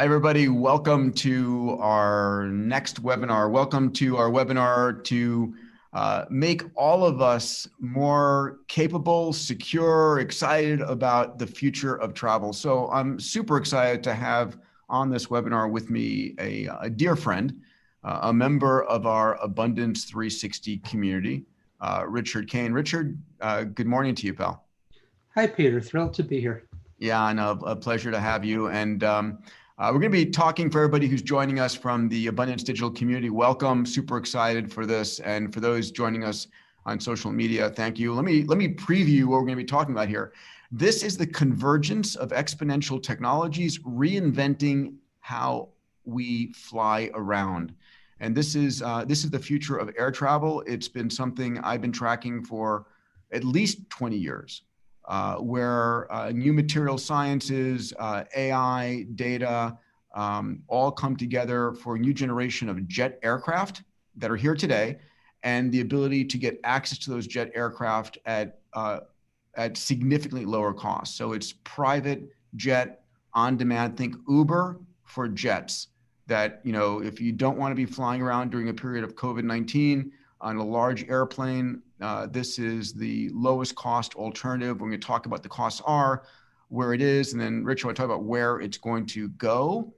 Hi, everybody. Welcome to our next webinar. Welcome to our webinar to make all of us more capable, secure, excited about the future of travel. So I'm super excited to have on this webinar with me a dear friend, a member of our Abundance 360 community, Richard Kane. Richard, good morning to you, pal. Hi, Peter. Thrilled to be here. Yeah, I know. A pleasure to have you. And we're going to be talking for everybody who's joining us from the Abundance Digital community. Welcome. Super excited for this. And for those joining us on social media, thank you. Let me preview what we're going to be talking about here. This is the convergence of exponential technologies reinventing how we fly around. And this is the future of air travel. It's been something I've been tracking for at least 20 years. Where new material sciences, AI, data, all come together for a new generation of jet aircraft that are here today, and the ability to get access to those jet aircraft at significantly lower costs. So it's private jet on demand. Think Uber for jets. That, you know, if you don't want to be flying around during a period of COVID-19 on a large airplane, this is the lowest cost alternative. We're going to talk about the costs are, where it is, and then Rich will talk about where it's going to go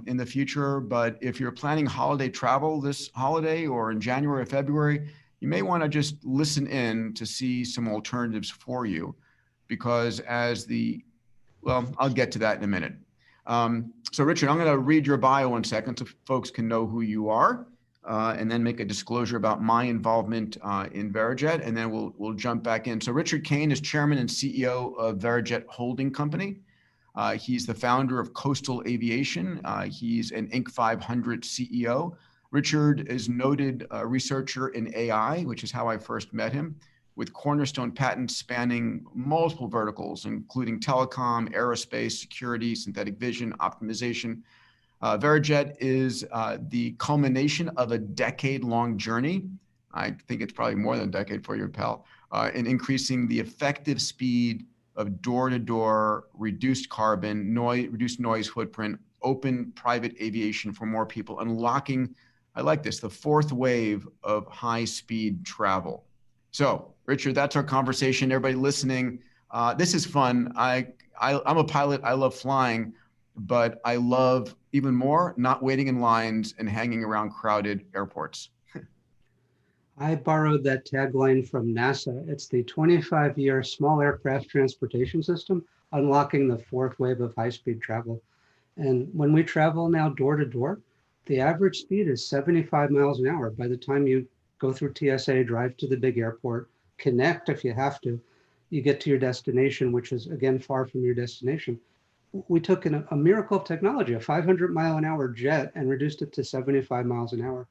in the future. But if you're planning holiday travel this holiday or in January or February, you may want to just listen in to see some alternatives for you, because well, I'll get to that in a minute. So Richard, I'm going to read your bio in a second so folks can know who you are. And then make a disclosure about my involvement in Verijet, and then we'll jump back in. So Richard Kane is chairman and CEO of Verijet Holding Company. He's the founder of Coastal Aviation. He's an Inc. 500 CEO. Richard is noted researcher in AI, which is how I first met him, with cornerstone patents spanning multiple verticals, including telecom, aerospace, security, synthetic vision, optimization. Verijet is the culmination of a decade-long journey. I think it's probably more than a decade for you, pal, in increasing the effective speed of door-to-door, reduced carbon, reduced noise footprint, open private aviation for more people, unlocking, I like this, the fourth wave of high-speed travel. So, Richard, that's our conversation. Everybody listening, this is fun. I'm a pilot. I love flying. But I love even more not waiting in lines and hanging around crowded airports. I borrowed that tagline from NASA. It's the 25-year small aircraft transportation system, unlocking the fourth wave of high-speed travel. And when we travel now door to door, the average speed is 75 miles an hour. By the time you go through TSA, drive to the big airport, connect if you have to, you get to your destination, which is, again, far from your destination. We took a miracle of technology, a 500-mile-an-hour jet, and reduced it to 75 miles an hour.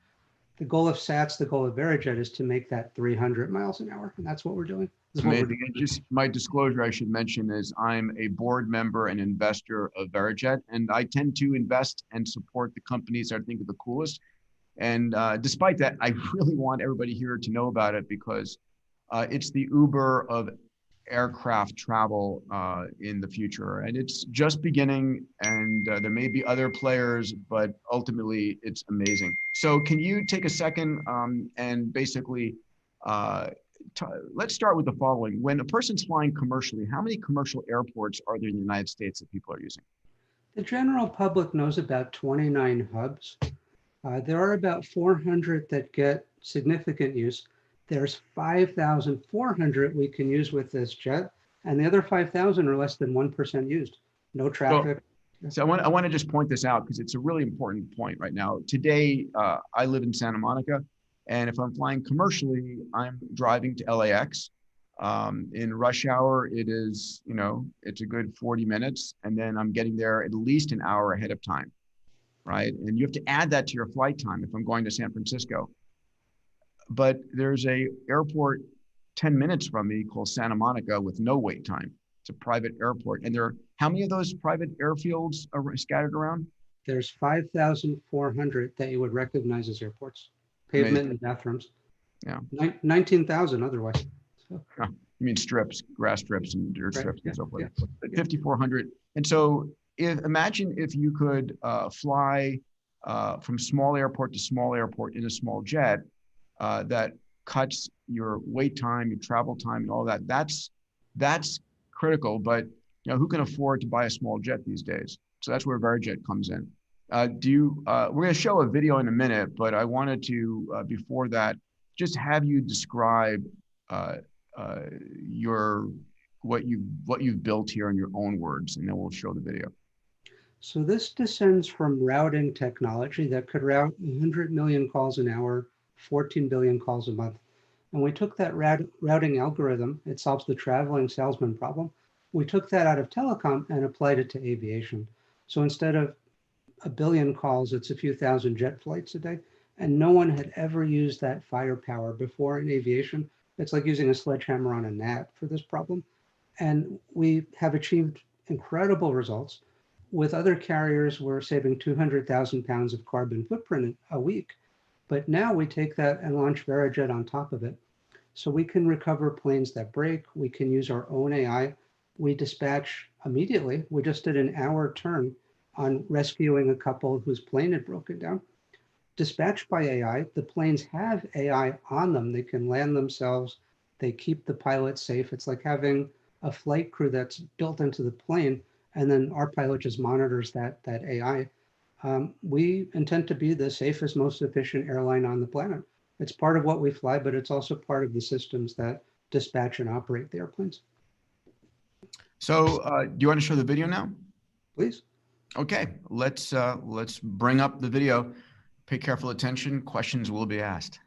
The goal of SATS, the goal of Verijet, is to make that 300 miles an hour, and that's what we're doing. Amazing. And just my disclosure, I should mention, is I'm a board member and investor of Verijet, and I tend to invest and support the companies I think are the coolest. And despite that, I really want everybody here to know about it, because it's the Uber of aircraft travel in the future, and it's just beginning, and there may be other players, but ultimately it's amazing. So can you take a second and basically let's start with the following. When a person's flying commercially, how many commercial airports are there in the United States that people are using? The general public knows about 29 hubs. There are about 400 that get significant use. There's 5,400 we can use with this jet, and the other 5,000 are less than 1% used. No traffic. So I want to just point this out, because it's a really important point right now. Today, I live in Santa Monica, and if I'm flying commercially, I'm driving to LAX. In rush hour, it is, you know, it's a good 40 minutes, and then I'm getting there at least an hour ahead of time, right? And you have to add that to your flight time if I'm going to San Francisco. But there's a airport 10 minutes from me called Santa Monica with no wait time. It's a private airport. And how many of those private airfields are scattered around? There's 5,400 that you would recognize as airports. Pavement Amazing. And bathrooms. Yeah. 19,000 otherwise. So. You mean strips, grass strips and dirt strips and so forth. Yeah. 5,400. And so imagine if you could fly from small airport to small airport in a small jet that cuts your wait time, your travel time, and all that. That's critical. But who can afford to buy a small jet these days? So that's where Verijet comes in. We're going to show a video in a minute, but I wanted to before that just have you describe what you've built here in your own words, and then we'll show the video. So this descends from routing technology that could route 100 million calls an hour, 14 billion calls a month. And we took that routing algorithm, it solves the traveling salesman problem. We took that out of telecom and applied it to aviation. So instead of a billion calls, it's a few thousand jet flights a day. And no one had ever used that firepower before in aviation. It's like using a sledgehammer on a gnat for this problem. And we have achieved incredible results. With other carriers, we're saving 200,000 pounds of carbon footprint a week. But now we take that and launch Verijet on top of it. So we can recover planes that break. We can use our own AI. We dispatch immediately. We just did an hour turn on rescuing a couple whose plane had broken down. Dispatched by AI, the planes have AI on them. They can land themselves. They keep the pilot safe. It's like having a flight crew that's built into the plane, and then our pilot just monitors that AI. We intend to be the safest, most efficient airline on the planet. It's part of what we fly, but it's also part of the systems that dispatch and operate the airplanes. So do you want to show the video now? Please. Okay, let's bring up the video. Pay careful attention. Questions will be asked.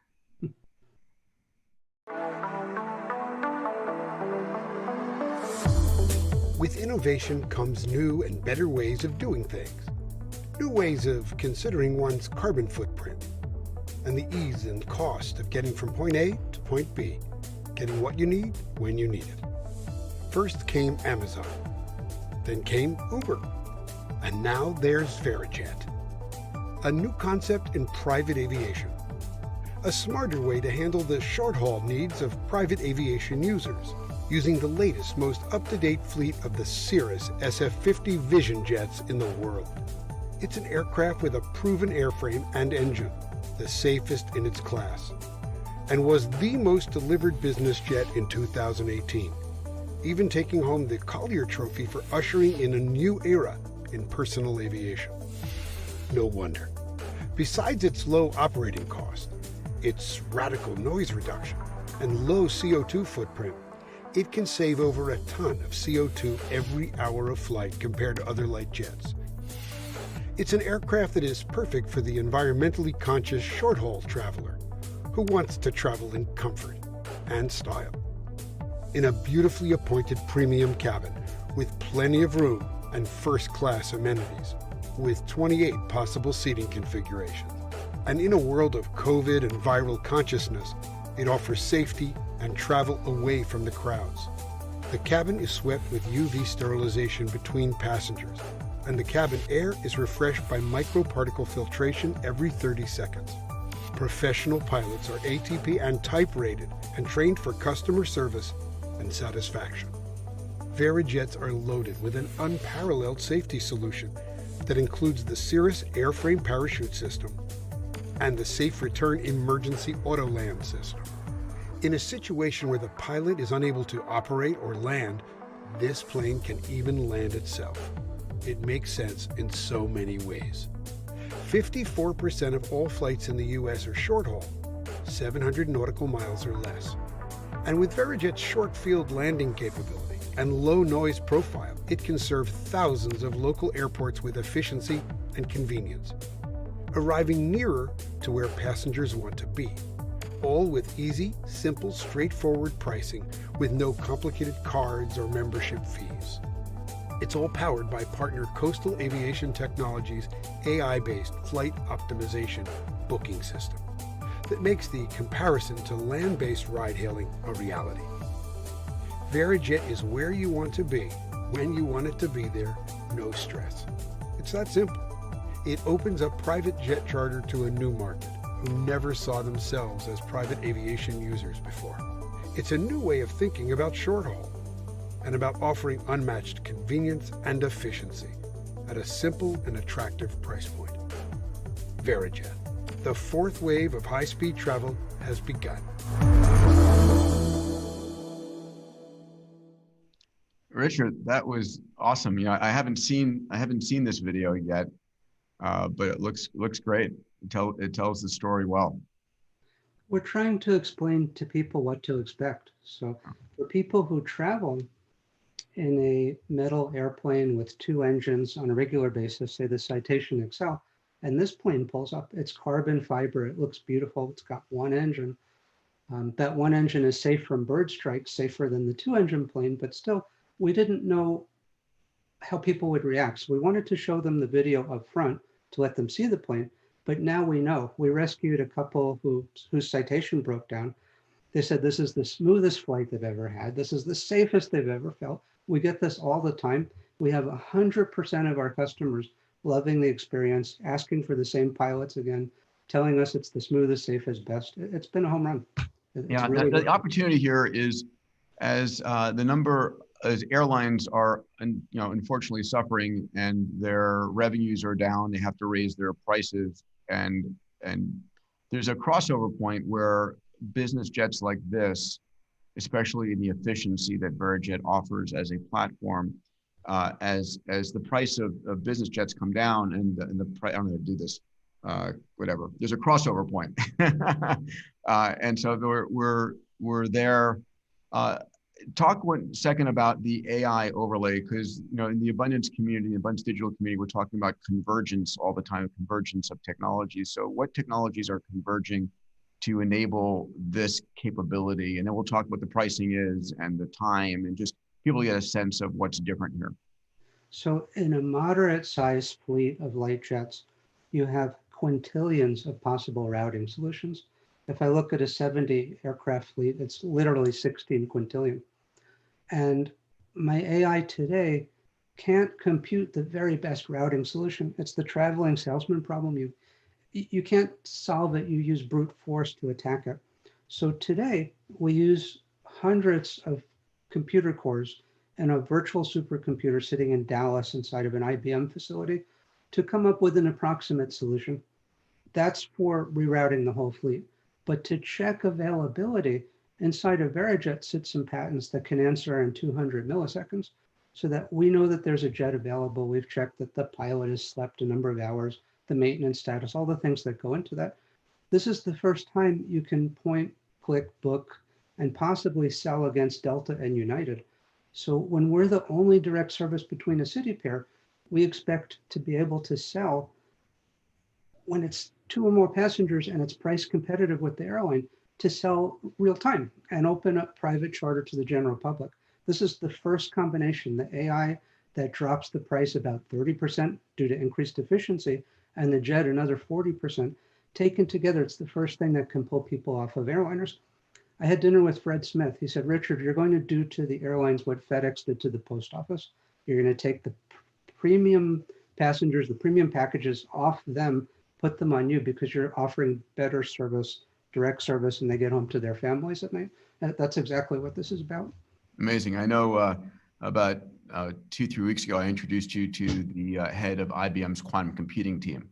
With innovation comes new and better ways of doing things. New ways of considering one's carbon footprint and the ease and cost of getting from point A to point B, getting what you need when you need it. First came Amazon, then came Uber, and now there's Verijet, a new concept in private aviation, a smarter way to handle the short-haul needs of private aviation users, using the latest, most up-to-date fleet of the Cirrus SF50 Vision Jets in the world. It's an aircraft with a proven airframe and engine, the safest in its class, and was the most delivered business jet in 2018, even taking home the Collier Trophy for ushering in a new era in personal aviation. No wonder. Besides its low operating cost, its radical noise reduction, and low CO2 footprint, it can save over a ton of CO2 every hour of flight compared to other light jets. It's an aircraft that is perfect for the environmentally conscious short-haul traveler who wants to travel in comfort and style. In a beautifully appointed premium cabin with plenty of room and first-class amenities, with 28 possible seating configurations. And in a world of COVID and viral consciousness, it offers safety and travel away from the crowds. The cabin is swept with UV sterilization between passengers, and the cabin air is refreshed by microparticle filtration every 30 seconds. Professional pilots are ATP and type rated and trained for customer service and satisfaction. Verijets are loaded with an unparalleled safety solution that includes the Cirrus airframe parachute system and the Safe Return Emergency Auto Land system. In a situation where the pilot is unable to operate or land, this plane can even land itself. It makes sense in so many ways. 54% of all flights in the US are short-haul, 700 nautical miles or less. And with Verijet's short-field landing capability and low noise profile, it can serve thousands of local airports with efficiency and convenience, arriving nearer to where passengers want to be, all with easy, simple, straightforward pricing with no complicated cards or membership fees. It's all powered by partner Coastal Aviation Technologies' AI-based flight optimization booking system that makes the comparison to land-based ride-hailing a reality. Verijet is where you want to be, when you want it to be there, no stress. It's that simple. It opens up private jet charter to a new market who never saw themselves as private aviation users before. It's a new way of thinking about short haul and about offering unmatched convenience and efficiency at a simple and attractive price point. Verijet, the fourth wave of high-speed travel has begun. Richard, that was awesome. You know, I haven't seen this video yet, but it looks great. It tells the story well. We're trying to explain to people what to expect. So for people who travel in a metal airplane with two engines on a regular basis, say the Citation Excel, and this plane pulls up, it's carbon fiber, it looks beautiful, it's got one engine. That one engine is safe from bird strikes, safer than the two-engine plane, but still, we didn't know how people would react. So we wanted to show them the video up front to let them see the plane, but now we know. We rescued a couple whose Citation broke down. They said this is the smoothest flight they've ever had. This is the safest they've ever felt. We get this all the time. We have 100% of our customers loving the experience, asking for the same pilots again, telling us it's the smoothest, safest, best. It's been a home run. Yeah, really the opportunity here is as airlines are, unfortunately suffering and their revenues are down, they have to raise their prices, and there's a crossover point where business jets like this, especially in the efficiency that Verijet offers as a platform, as the price of business jets come down and the price, I'm going to do this, whatever. There's a crossover point, and so we're there. Talk 1 second about the AI overlay, because in the abundance community, the abundance digital community, we're talking about convergence all the time, convergence of technologies. So what technologies are converging to enable this capability? And then we'll talk what the pricing is and the time, and just people get a sense of what's different here. So in a moderate sized fleet of light jets, you have quintillions of possible routing solutions. If I look at a 70 aircraft fleet, it's literally 16 quintillion. And my AI today can't compute the very best routing solution. It's the traveling salesman problem. You can't solve it. You use brute force to attack it. So today we use hundreds of computer cores and a virtual supercomputer sitting in Dallas inside of an IBM facility to come up with an approximate solution. That's for rerouting the whole fleet. But to check availability, inside of Verijet sits some patents that can answer in 200 milliseconds so that we know that there's a jet available. We've checked that the pilot has slept a number of hours, the maintenance status, all the things that go into that. This is the first time you can point, click, book, and possibly sell against Delta and United. So when we're the only direct service between a city pair, we expect to be able to sell when it's 2 or more passengers and it's price competitive with the airline, to sell real time and open up private charter to the general public. This is the first combination, the AI that drops the price about 30% due to increased efficiency, and the jet another 40%. Taken together, it's the first thing that can pull people off of airliners. I had dinner with Fred Smith. He said, Richard, you're going to do to the airlines what FedEx did to the post office. You're going to take the premium passengers, the premium packages off them, put them on you, because you're offering better service, direct service, and they get home to their families at night. That's exactly what this is about. Amazing. I know about 2-3 weeks ago, I introduced you to the head of IBM's quantum computing team.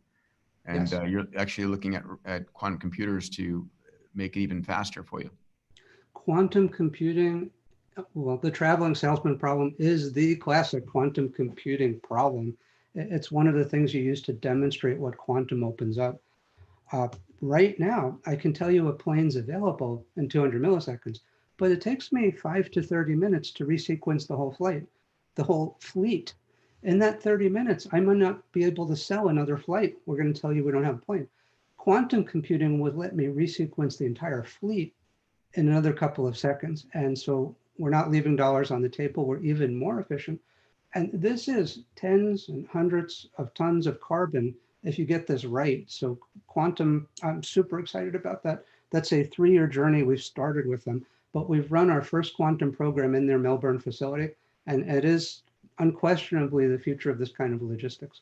And yes, you're actually looking at quantum computers to make it even faster for you. Quantum computing, well, the traveling salesman problem is the classic quantum computing problem. It's one of the things you use to demonstrate what quantum opens up. Right now, I can tell you a plane's available in 200 milliseconds, but it takes me 5 to 30 minutes to resequence the whole flight, the whole fleet. In that 30 minutes, I might not be able to sell another flight. We're going to tell you we don't have a plane. Quantum computing would let me resequence the entire fleet in another couple of seconds. And so we're not leaving dollars on the table. We're even more efficient. And this is tens and hundreds of tons of carbon if you get this right. So quantum, I'm super excited about that. That's a 3-year journey. We've started with them, but we've run our first quantum program in their Melbourne facility. And it is unquestionably the future of this kind of logistics.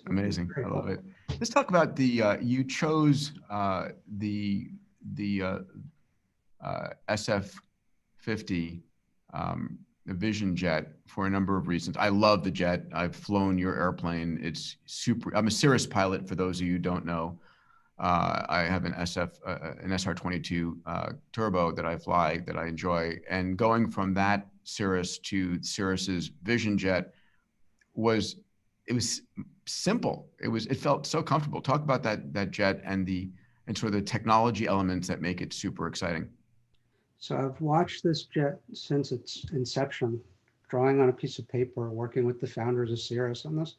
Amazing. I love it. Let's talk about the, you chose the SF50 the Vision Jet for a number of reasons. I love the jet. I've flown your airplane. It's super. I'm a Cirrus pilot, for those of you who don't know. I have an an SR22 turbo that I fly, that I enjoy. And going from that Cirrus to Cirrus's Vision Jet was simple. It felt so comfortable. Talk about that jet and sort of the technology elements that make it super exciting. So I've watched this jet since its inception, drawing on a piece of paper, working with the founders of Cirrus on this.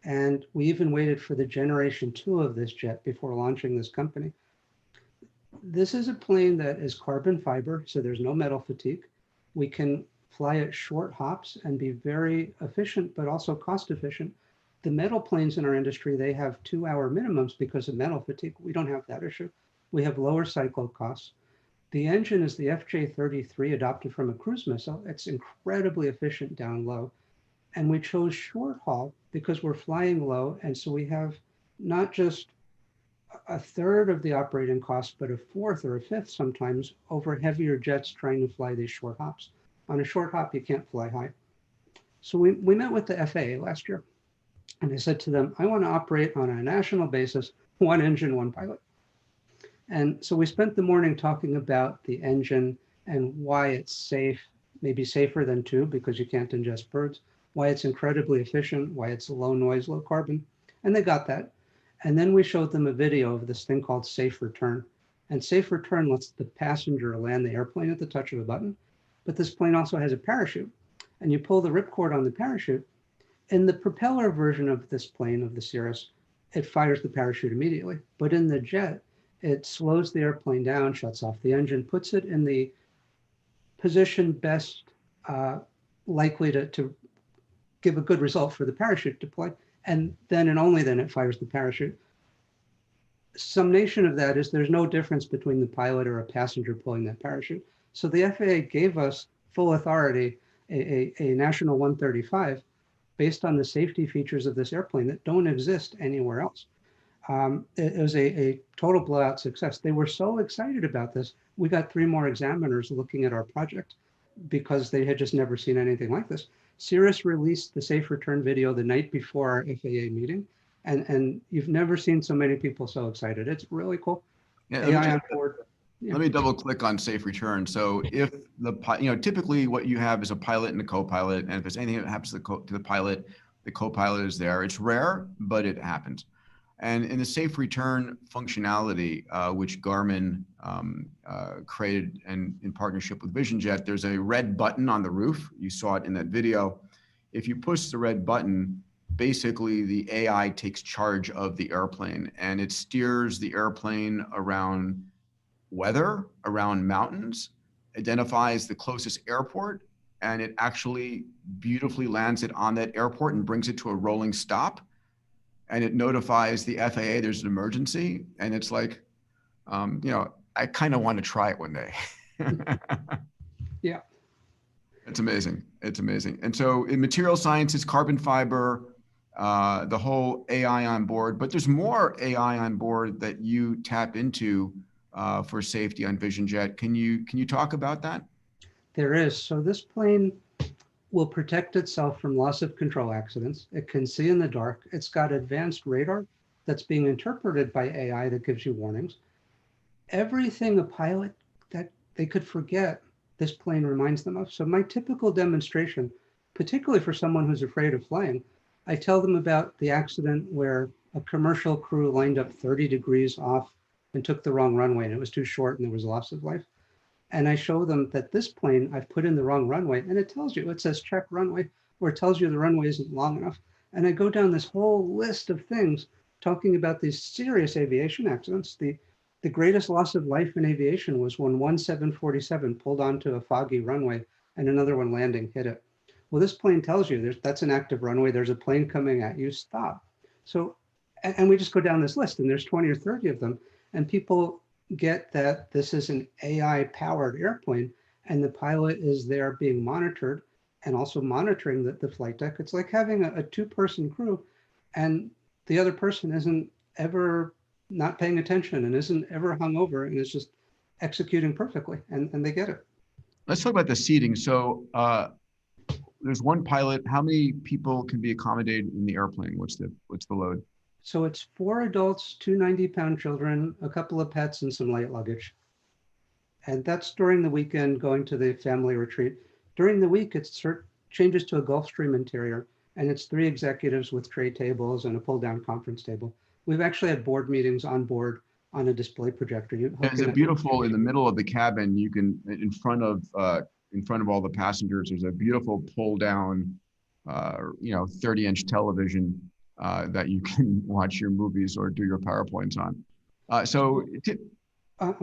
And we even waited for the generation 2 of this jet before launching this company. This is a plane that is carbon fiber, so there's no metal fatigue. We can fly at short hops and be very efficient, but also cost efficient. The metal planes in our industry, they have 2-hour minimums because of metal fatigue. We don't have that issue. We have lower cycle costs. The engine is the FJ33 adopted from a cruise missile. It's incredibly efficient down low. And we chose short haul because we're flying low. And so we have not just a third of the operating cost, but a fourth or a fifth sometimes over heavier jets trying to fly these short hops. On a short hop, you can't fly high. So we met with the FAA last year. And I said to them, I want to operate on a national basis, one engine, one pilot. And so we spent the morning talking about the engine and why it's safe, maybe safer than 2 because you can't ingest birds, why it's incredibly efficient, why it's low noise, low carbon. And they got that. And then we showed them a video of this thing called safe return. And safe return lets the passenger land the airplane at the touch of a button. But this plane also has a parachute. And you pull the ripcord on the parachute. In the propeller version of this plane, of the Cirrus, it fires the parachute immediately. But in the jet, it slows the airplane down, shuts off the engine, puts it in the position best likely to give a good result for the parachute deploy. And then and only then it fires the parachute. Summation of that is there's no difference between the pilot or a passenger pulling that parachute. So the FAA gave us full authority, a National 135, based on the safety features of this airplane that don't exist anywhere else. It was a total blowout success. They were so excited about this. We got 3 more examiners looking at our project because they had just never seen anything like this. Cirrus released the safe return video the night before our FAA meeting. And you've never seen so many people so excited. It's really cool. Yeah, AI on board. Yeah. Let me double click on safe return. So if typically what you have is a pilot and a co-pilot, and if there's anything that happens to the pilot, the co-pilot is there. It's rare, but it happens. And in the safe return functionality, which Garmin created and in partnership with Vision Jet, there's a red button on the roof. You saw it in that video. If you push the red button, basically the AI takes charge of the airplane and it steers the airplane around weather, around mountains, identifies the closest airport, and it actually beautifully lands it on that airport and brings it to a rolling stop. And it notifies the FAA there's an emergency. And it's like, I kind of want to try it one day. Yeah. It's amazing. It's amazing. And so in material sciences, carbon fiber, the whole AI on board, but there's more AI on board that you tap into for safety on Vision Jet. Can you talk about that? There is. So this plane will protect itself from loss of control accidents. It can see in the dark. It's got advanced radar that's being interpreted by AI that gives you warnings. Everything a pilot that they could forget, this plane reminds them of. So my typical demonstration, particularly for someone who's afraid of flying, I tell them about the accident where a commercial crew lined up 30 degrees off and took the wrong runway and it was too short and there was loss of life. And I show them that this plane, I've put in the wrong runway and it tells you, it says check runway, or it tells you the runway isn't long enough. And I go down this whole list of things talking about these serious aviation accidents. The greatest loss of life in aviation was when one 747 pulled onto a foggy runway and another one landing hit it. Well, this plane tells you that's an active runway. There's a plane coming at you, stop. So, and we just go down this list and there's 20 or 30 of them. And people get that this is an AI powered airplane and the pilot is there being monitored and also monitoring the flight deck. It's like having a 2-person crew and the other person isn't ever not paying attention and isn't ever hungover and is just executing perfectly and they get it. Let's talk about the seating. So there's one pilot. How many people can be accommodated in the airplane? What's the load? So it's 4 adults, 2 90-pound children, a couple of pets, and some light luggage. And that's during the weekend going to the family retreat. During the week, it changes to a Gulfstream interior, and it's 3 executives with tray tables and a pull-down conference table. We've actually had board meetings on board on a display projector. Is it beautiful in the middle of the cabin? You can, in front of all the passengers, there's a beautiful pull-down, 30-inch television that you can watch your movies or do your PowerPoints on. I'm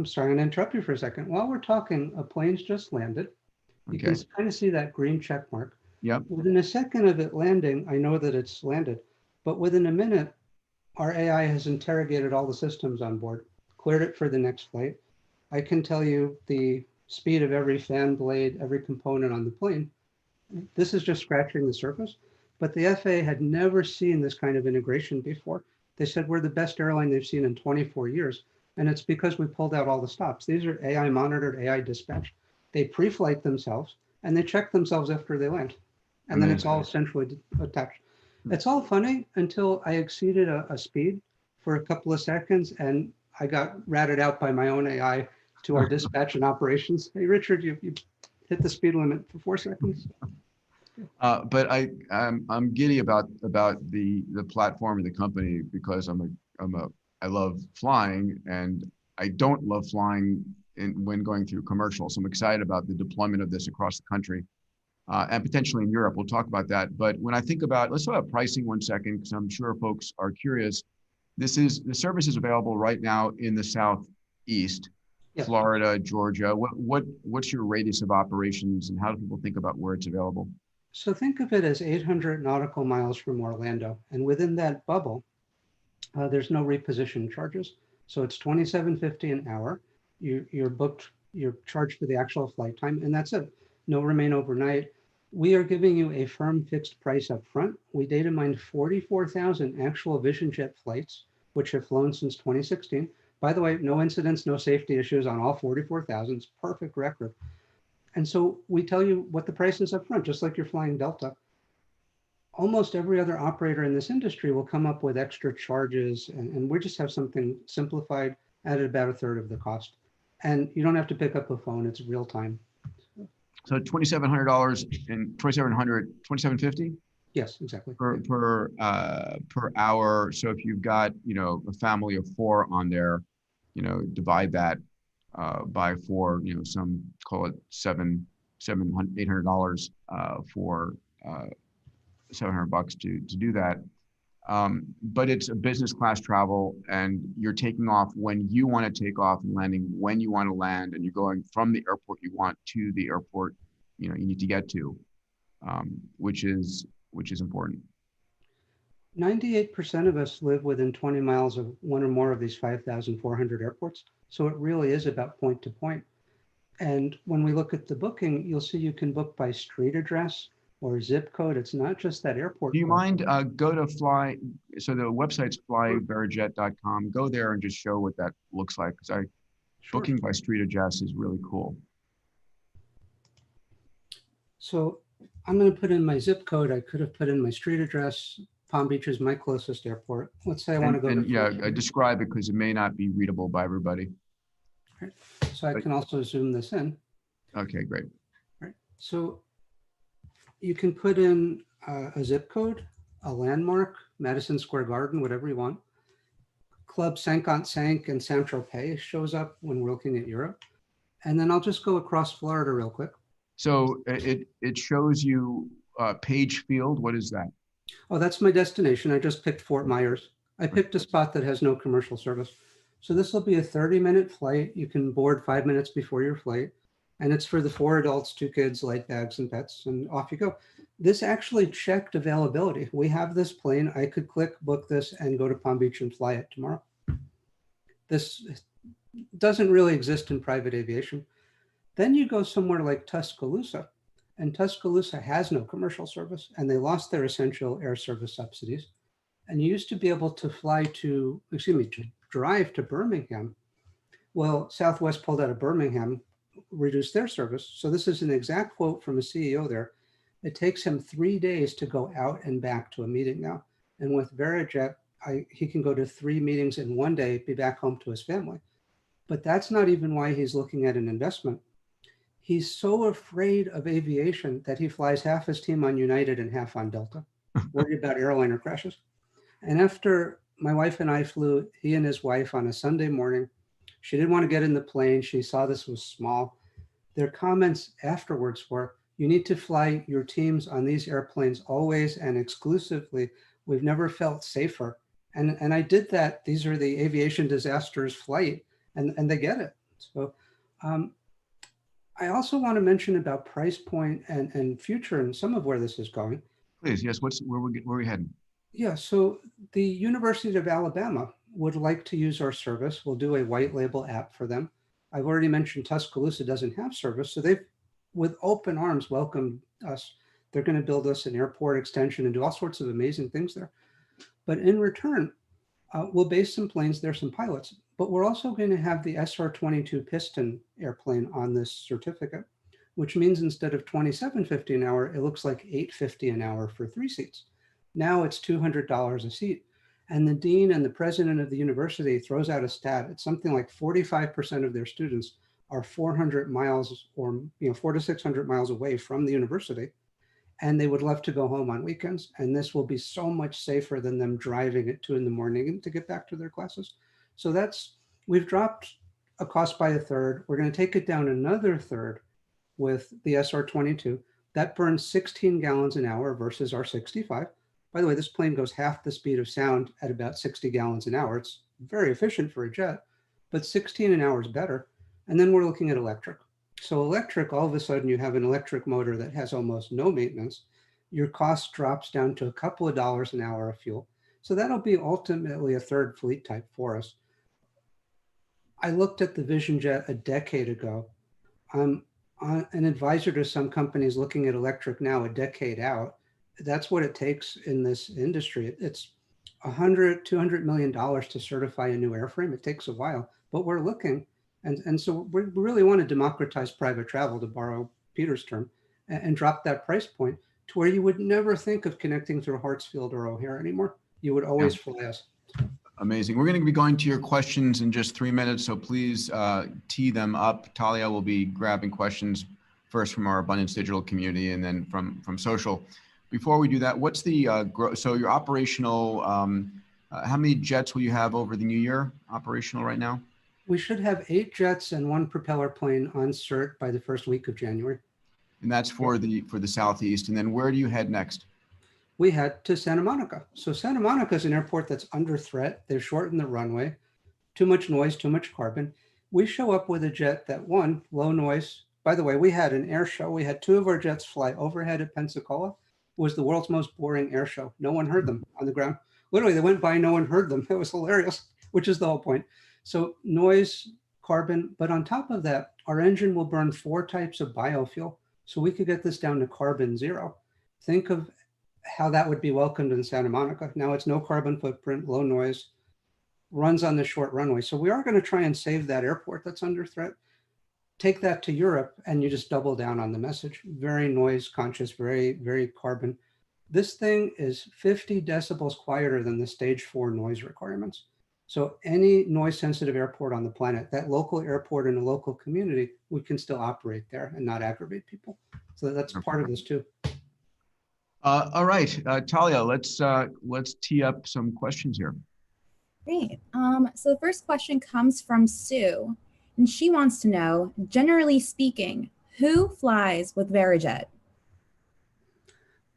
sorry, I'm going to interrupt you for a second. While we're talking, a plane's just landed. You can kind of see that green check mark. Yep. Within a second of it landing, I know that it's landed, but within a minute, our AI has interrogated all the systems on board, cleared it for the next flight. I can tell you the speed of every fan blade, every component on the plane. This is just scratching the surface, but the FAA had never seen this kind of integration before. They said we're the best airline they've seen in 24 years. And it's because we pulled out all the stops. These are AI monitored, AI dispatched. They pre-flight themselves and they check themselves after they land. And then it's all centrally attached. It's all funny until I exceeded a speed for a couple of seconds and I got ratted out by my own AI to our dispatch and operations. Hey, Richard, you hit the speed limit for 4 seconds. But I'm giddy about the platform and the company because I love flying and I don't love flying when going through commercials. So I'm excited about the deployment of this across the country and potentially in Europe. We'll talk about that. But when I think about, let's talk about pricing 1 second, because I'm sure folks are curious. The service is available right now in the Southeast, yes. Florida, Georgia. What's your radius of operations and how do people think about where it's available? So think of it as 800 nautical miles from Orlando. And within that bubble, there's no reposition charges. So it's $27.50 an hour. You're booked, you're charged for the actual flight time, and that's it. No remain overnight. We are giving you a firm fixed price up front. We data mined 44,000 actual Vision Jet flights, which have flown since 2016. By the way, no incidents, no safety issues on all 44,000. It's perfect record. And so we tell you what the price is up front, just like you're flying Delta. Almost every other operator in this industry will come up with extra charges, and we just have something simplified at about 1/3 of the cost. And you don't have to pick up a phone, it's real time. So $2,700 and $2,750? Yes, exactly. Per hour. So if you've got, a family of 4 on there, divide that by 4, some call it $800 for $700 to do that. But it's a business class travel and you're taking off when you want to take off and landing when you want to land, and you're going from the airport you want to the airport you need to get to, which is important. 98% of us live within 20 miles of one or more of these 5,400 airports. So it really is about point to point. And when we look at the booking, you'll see you can book by street address or zip code. It's not just that airport. Do you mind go to fly? So the website's flyverijet.com. Go there and just show what that looks like. Because booking by street address is really cool. So I'm going to put in my zip code. I could have put in my street address. Palm Beach is my closest airport. Let's say I want to go to describe it because it may not be readable by everybody. Right. So I can also zoom this in. Okay, great. All right. So you can put in a zip code, a landmark, Madison Square Garden, whatever you want. Club Saint-Quentin and Saint-Tropez shows up when we're looking at Europe. And then I'll just go across Florida real quick. So it shows you Page Field. What is that? Oh, that's my destination. I just picked Fort Myers. I picked a spot that has no commercial service. So this will be a 30-minute flight. You can board 5 minutes before your flight. And it's for the 4 adults, 2 kids, light bags, and pets, and off you go. This actually checked availability. We have this plane. I could click, book this, and go to Palm Beach and fly it tomorrow. This doesn't really exist in private aviation. Then you go somewhere like Tuscaloosa, and Tuscaloosa has no commercial service, and they lost their essential air service subsidies. And you used to be able to to drive to Birmingham. Well, Southwest pulled out of Birmingham, reduced their service. So this is an exact quote from a CEO there. It takes him 3 days to go out and back to a meeting now. And with Verijet, he can go to 3 meetings in 1 day, be back home to his family. But that's not even why he's looking at an investment. He's so afraid of aviation that he flies half his team on United and half on Delta, worried about airliner crashes. And after my wife and I flew, he and his wife, on a Sunday morning, she didn't want to get in the plane. She saw this was small. Their comments afterwards were, you need to fly your teams on these airplanes always and exclusively. We've never felt safer. And I did that. These are the aviation disasters flight, and they get it. So I also want to mention about price point and future and some of where this is going. Please, yes, where we heading? Yeah, so the University of Alabama would like to use our service. We'll do a white label app for them. I've already mentioned Tuscaloosa doesn't have service, so they've, with open arms, welcomed us. They're going to build us an airport extension and do all sorts of amazing things there. But in return, we'll base some planes, there's some pilots, but we're also going to have the SR-22 piston airplane on this certificate, which means instead of $27.50 an hour, it looks like $8.50 an hour for 3 seats. Now it's $200 a seat. And the dean and the president of the university throws out a stat. It's something like 45% of their students are 400 miles or 400 to 600 miles away from the university. And they would love to go home on weekends. And this will be so much safer than them driving at 2 a.m. to get back to their classes. So we've dropped a cost by a third. We're going to take it down another third with the SR-22. That burns 16 gallons an hour versus our 65. By the way, this plane goes half the speed of sound at about 60 gallons an hour. It's very efficient for a jet, but 16 an hour is better. And then we're looking at electric. So electric, all of a sudden you have an electric motor that has almost no maintenance. Your cost drops down to a couple of dollars an hour of fuel. So that'll be ultimately a third fleet type for us. I looked at the Vision Jet a decade ago. I'm an advisor to some companies looking at electric now a decade out. That's what it takes in this industry. It's $100, $200 million to certify a new airframe. It takes a while, but we're looking. And so we really want to democratize private travel, to borrow Peter's term, and drop that price point to where you would never think of connecting through Hartsfield or O'Hare anymore. You would always fly us. Amazing. We're going to be going to your questions in just 3 minutes, so please tee them up. Talia will be grabbing questions first from our Abundance Digital community and then from social. Before we do that, what's the so your operational? How many jets will you have over the new year operational right now? We should have 8 jets and 1 propeller plane on cert by the first week of January. And that's for the Southeast. And then where do you head next? We head to Santa Monica. So Santa Monica is an airport that's under threat. They've shortened the runway, too much noise, too much carbon. We show up with a jet that, one, low noise. By the way, we had an air show. We had 2 of our jets fly overhead at Pensacola. It was the world's most boring air show. No one heard them on the ground. Literally, they went by, no one heard them. It was hilarious, which is the whole point. So noise, carbon, but on top of that, our engine will burn 4 types of biofuel. So we could get this down to carbon zero. Think of how that would be welcomed in Santa Monica. Now it's no carbon footprint, low noise, runs on the short runway. So we are going to try and save that airport that's under threat. Take that to Europe and you just double down on the message. Very noise conscious, very, very carbon. This thing is 50 decibels quieter than the stage 4 noise requirements. So any noise sensitive airport on the planet, that local airport in a local community, we can still operate there and not aggravate people. So that's part of this too. All right, Talia, let's tee up some questions here. Great. So the first question comes from Sue, and she wants to know, generally speaking, who flies with Verijet?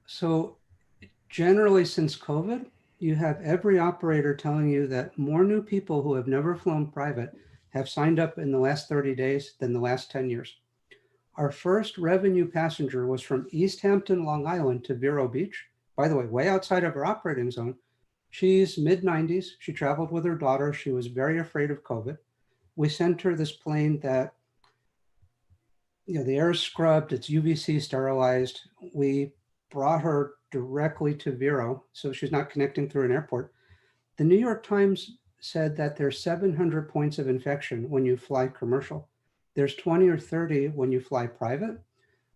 So generally since COVID, you have every operator telling you that more new people who have never flown private have signed up in the last 30 days than the last 10 years. Our first revenue passenger was from East Hampton, Long Island to Vero Beach. By the way, way outside of her operating zone. She's mid-90s. She traveled with her daughter. She was very afraid of COVID. We sent her this plane that, the air is scrubbed, it's UVC sterilized. We brought her directly to Vero, so she's not connecting through an airport. The New York Times said that there's 700 points of infection when you fly commercial. There's 20 or 30 when you fly private.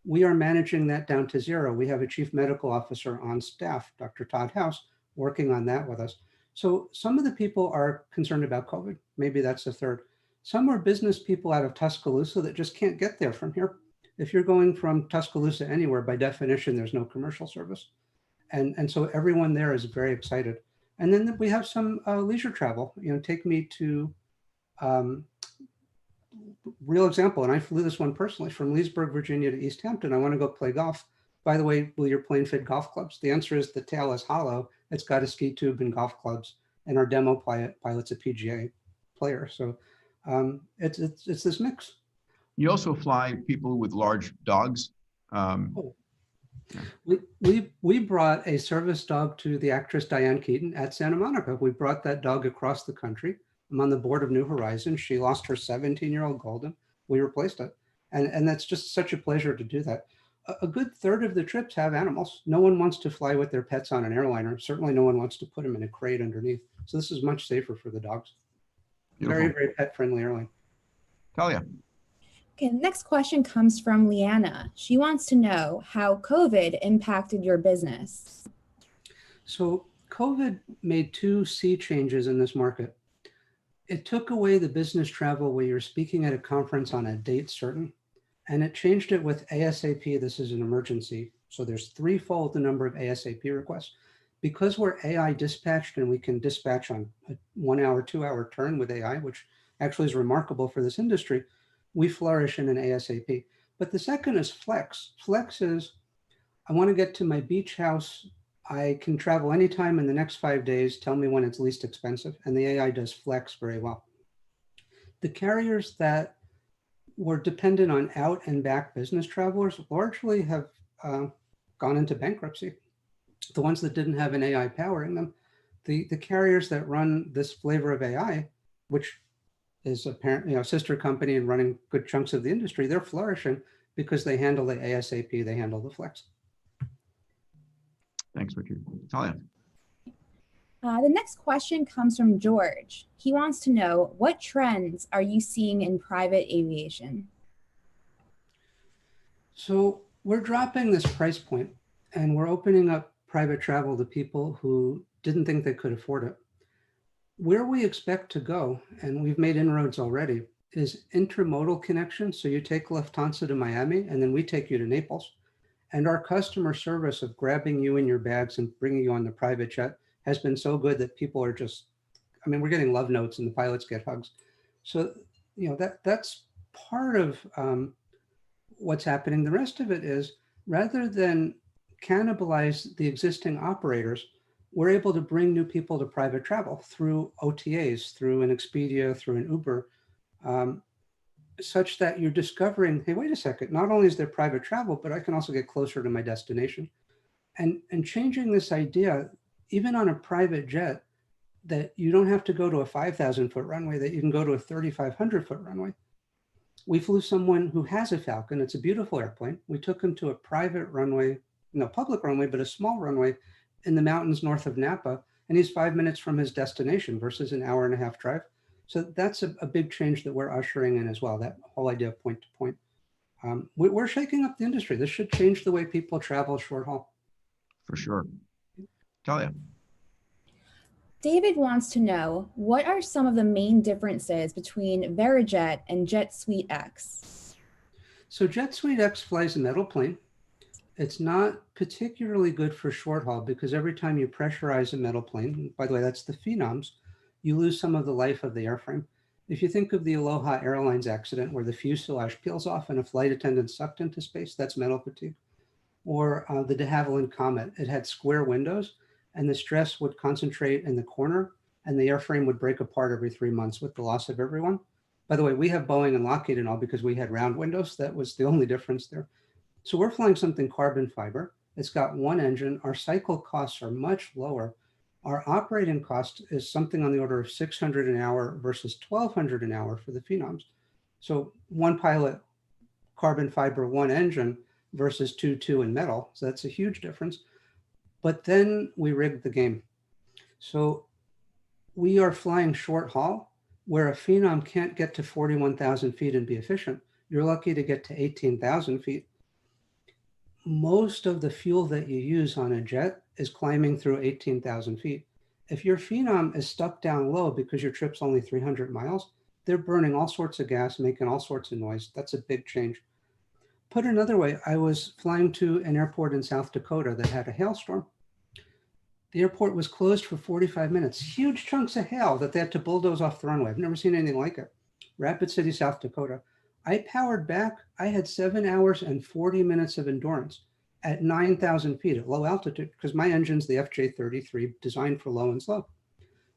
We are managing that down to zero. We have a chief medical officer on staff, Dr. Todd House, working on that with us. So some of the people are concerned about COVID. Maybe that's a third. Some are business people out of Tuscaloosa that just can't get there from here. If you're going from Tuscaloosa anywhere, by definition, there's no commercial service. And so everyone there is very excited. And then we have some leisure travel. Take me to real example, and I flew this one personally from Leesburg, Virginia to East Hampton. I want to go play golf. By the way, will your plane fit golf clubs? The answer is the tail is hollow. It's got a ski tube and golf clubs, and our demo pilot's a PGA player. So it's this mix. You also fly people with large dogs. We brought a service dog to the actress Diane Keaton at Santa Monica. We brought that dog across the country. I'm on the board of New Horizons. She lost her 17-year-old Golden. We replaced it. And that's just such a pleasure to do that. A good third of the trips have animals. No one wants to fly with their pets on an airliner. Certainly no one wants to put them in a crate underneath. So this is much safer for the dogs. Beautiful. Very, very pet-friendly airline. Talia. Okay, the next question comes from Leanna. She wants to know how COVID impacted your business. So COVID made two sea changes in this market. It took away the business travel where you're speaking at a conference on a date certain, and it changed it with ASAP. This is an emergency. So there's threefold the number of ASAP requests. Because we're AI dispatched and we can dispatch on a 1 hour, 2 hour turn with AI, which actually is remarkable for this industry, we flourish in an ASAP. But the second is flex. Flex is, I want to get to my beach house. I can travel anytime in the next 5 days. Tell me when it's least expensive. And the AI does flex very well. The carriers that were dependent on out and back business travelers largely have gone into bankruptcy. The ones that didn't have an AI powering them, the carriers that run this flavor of AI, which is apparently a sister company and running good chunks of the industry, they're flourishing because they handle the ASAP, they handle the flex. Thanks, Richard. Talia. The next question comes from George. He wants to know, what trends are you seeing in private aviation? So we're dropping this price point and we're opening up private travel to people who didn't think they could afford it. Where we expect to go, and we've made inroads already, is intermodal connection. So you take Lufthansa to Miami and then we take you to Naples. And our customer service of grabbing you in your bags and bringing you on the private jet has been so good that people are just, we're getting love notes and the pilots get hugs. So, that's part of what's happening. The rest of it is, rather than cannibalize the existing operators, we're able to bring new people to private travel through OTAs, through an Expedia, through an Uber, such that you're discovering, hey, wait a second, not only is there private travel, but I can also get closer to my destination. And changing this idea, even on a private jet, that you don't have to go to a 5,000-foot runway, that you can go to a 3,500-foot runway. We flew someone who has a Falcon. It's a beautiful airplane. We took him to a private runway, no public runway, but a small runway in the mountains north of Napa, and he's 5 minutes from his destination versus an hour and a half drive. So that's a big change that we're ushering in as well, that whole idea of point to point. We're shaking up the industry. This should change the way people travel short haul. For sure. Talia. David wants to know, what are some of the main differences between Verijet and Jet Suite X? So Jet Suite X flies a metal plane. It's not particularly good for short haul because every time you pressurize a metal plane, by the way, that's the phenoms, you lose some of the life of the airframe. If you think of the Aloha Airlines accident where the fuselage peels off and a flight attendant sucked into space, that's metal fatigue. Or the de Havilland Comet, it had square windows and the stress would concentrate in the corner and the airframe would break apart every 3 months with the loss of everyone. By the way, we have Boeing and Lockheed and all because we had round windows. That was the only difference there. So we're flying something carbon fiber. It's got one engine. Our cycle costs are much lower. Our operating cost is something on the order of $600 an hour versus $1,200 an hour for the phenoms. So one pilot, carbon fiber, one engine versus two in metal. So that's a huge difference. But then we rigged the game. So we are flying short haul where a phenom can't get to 41,000 feet and be efficient. You're lucky to get to 18,000 feet. most of the fuel that you use on a jet is climbing through 18,000 feet. If your phenom is stuck down low because your trip's only 300 miles, they're burning all sorts of gas, making all sorts of noise. That's a big change. Put another way, I was flying to an airport in South Dakota that had a hailstorm. The airport was closed for 45 minutes, huge chunks of hail that they had to bulldoze off the runway. I've never seen anything like it. Rapid City, South Dakota. I powered back. I had 7 hours and 40 minutes of endurance at 9,000 feet at low altitude because my engine's the FJ33 designed for low and slow.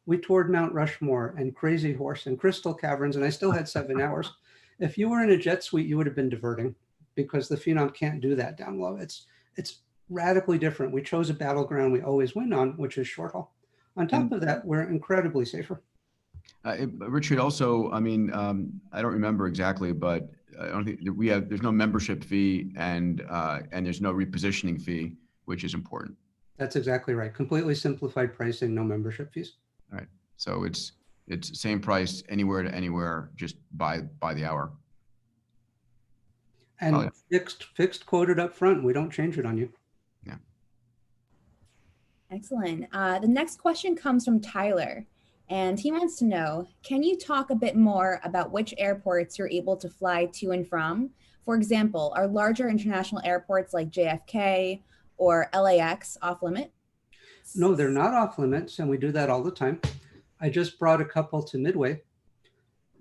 We toured Mount Rushmore and Crazy Horse and Crystal Caverns, and I still had 7 hours. If you were in a jet suite, you would have been diverting because the phenom can't do that down low. It's radically different. We chose a battleground we always win on, which is short haul. On top of that, we're incredibly safer. Richard, also, I mean, I don't remember exactly, but I don't think there's no membership fee and there's no repositioning fee, which is important. That's exactly right. Completely simplified pricing, no membership fees. All right. So it's same price anywhere to anywhere, just by the hour. And fixed quoted up front. We don't change it on you. Yeah. Excellent. The next question comes from Tyler. And he wants to know, can you talk a bit more about which airports you're able to fly to and from? For example, are larger international airports like JFK or LAX off limit? No, they're not off limits, and we do that all the time. I just brought a couple to Midway.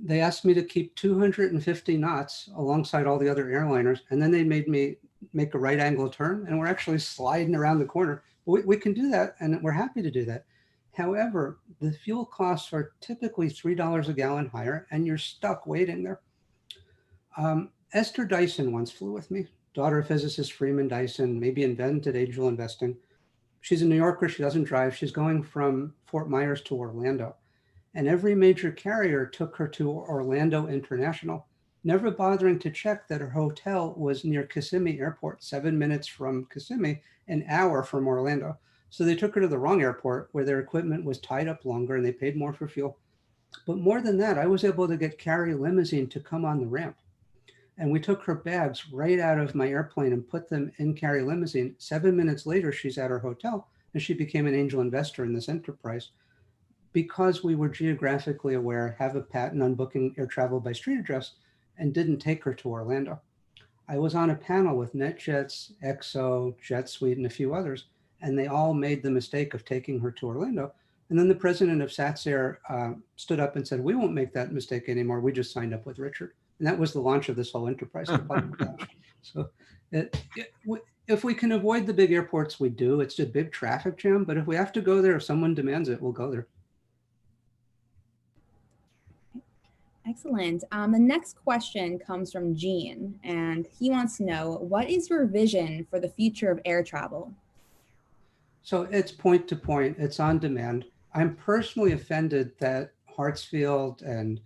They asked me to keep 250 knots alongside all the other airliners, and then they made me make a right angle turn, and we're actually sliding around the corner. We can do that, and we're happy to do that. However, the fuel costs are typically $3 a gallon higher, and you're stuck waiting there. Esther Dyson once flew with me, daughter of physicist Freeman Dyson, maybe invented angel investing. She's a New Yorker. She doesn't drive. She's going from Fort Myers to Orlando. And every major carrier took her to Orlando International, never bothering to check that her hotel was near Kissimmee Airport, 7 minutes from Kissimmee, an hour from Orlando. So they took her to the wrong airport where their equipment was tied up longer and they paid more for fuel. But more than that, I was able to get Carrie Limousine to come on the ramp. And we took her bags right out of my airplane and put them in Carrie Limousine. 7 minutes later, she's at her hotel and she became an angel investor in this enterprise. Because we were geographically aware, have a patent on booking air travel by street address, and didn't take her to Orlando. I was on a panel with NetJets, XO, JetSuite, and a few others, and they all made the mistake of taking her to Orlando. And then the president of SatsAir stood up and said, we won't make that mistake anymore. We just signed up with Richard. And that was the launch of this whole enterprise. So if we can avoid the big airports, we do. It's a big traffic jam, but if we have to go there, if someone demands it, we'll go there. Excellent. The next question comes from Gene, and he wants to know, what is your vision for the future of air travel? So it's point to point, it's on demand. I'm personally offended that Hartsfield and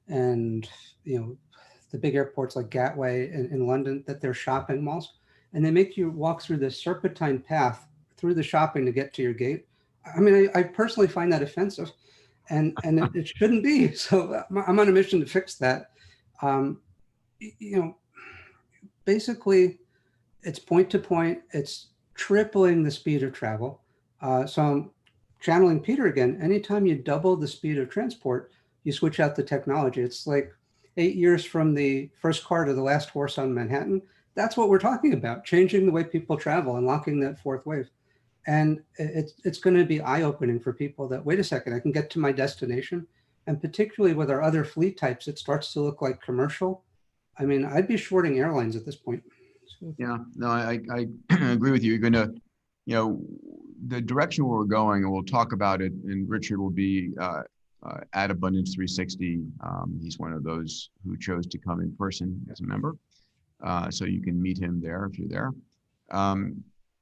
the big airports like Gatwick in London, that they're shopping malls, and they make you walk through this serpentine path through the shopping to get to your gate. I mean, I personally find that offensive. And it shouldn't be. So I'm on a mission to fix that. Basically, it's point to point. It's tripling the speed of travel. So I'm channeling Peter again. Anytime you double the speed of transport, you switch out the technology. It's like 8 years from the first car to the last horse on Manhattan. That's what we're talking about, changing the way people travel, unlocking that fourth wave. And it's going to be eye-opening for people that, wait a second, I can get to my destination. And particularly with our other fleet types, it starts to look like commercial. I mean, I'd be shorting airlines at this point. So. Yeah, no, I agree with you. You're going to, the direction where we're going, and we'll talk about it, and Richard will be at Abundance 360. He's one of those who chose to come in person as a member. So you can meet him there if you're there.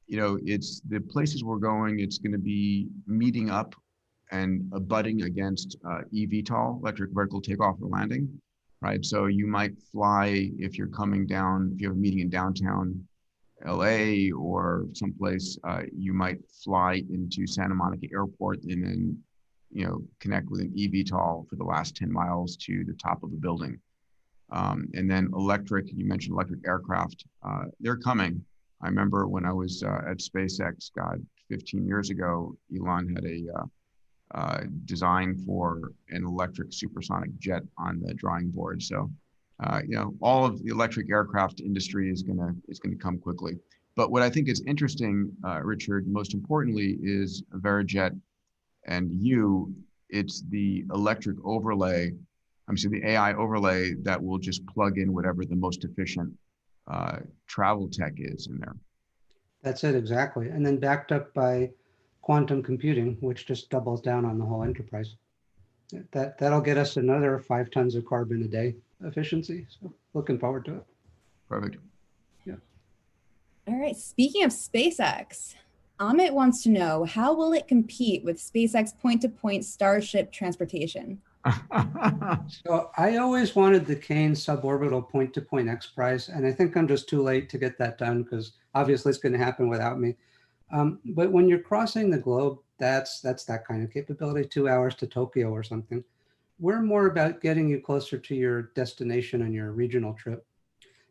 It's the places we're going, it's going to be meeting up and abutting against eVTOL, electric vertical takeoff and landing, right? So you might fly, if you're coming down, if you have a meeting in downtown LA or someplace, you might fly into Santa Monica Airport and then, connect with an eVTOL for the last 10 miles to the top of the building. And then you mentioned electric aircraft, they're coming. I remember when I was at SpaceX, God, 15 years ago, Elon had a design for an electric supersonic jet on the drawing board. So, all of the electric aircraft industry is gonna come quickly. But what I think is interesting, Richard, most importantly, is Verijet and it's the electric overlay, the AI overlay that will just plug in whatever the most efficient travel tech is in there. That's it, exactly. And then backed up by quantum computing, which just doubles down on the whole enterprise. That'll get us another 5 tons of carbon a day efficiency. So looking forward to it. Perfect. Yeah. All right. Speaking of SpaceX, Amit wants to know, how will it compete with SpaceX point-to-point Starship transportation? So I always wanted the Kane suborbital point-to-point X Prize, and I think I'm just too late to get that done because obviously it's going to happen without me. But when you're crossing the globe, that's that kind of capability, 2 hours to Tokyo or something. We're more about getting you closer to your destination on your regional trip.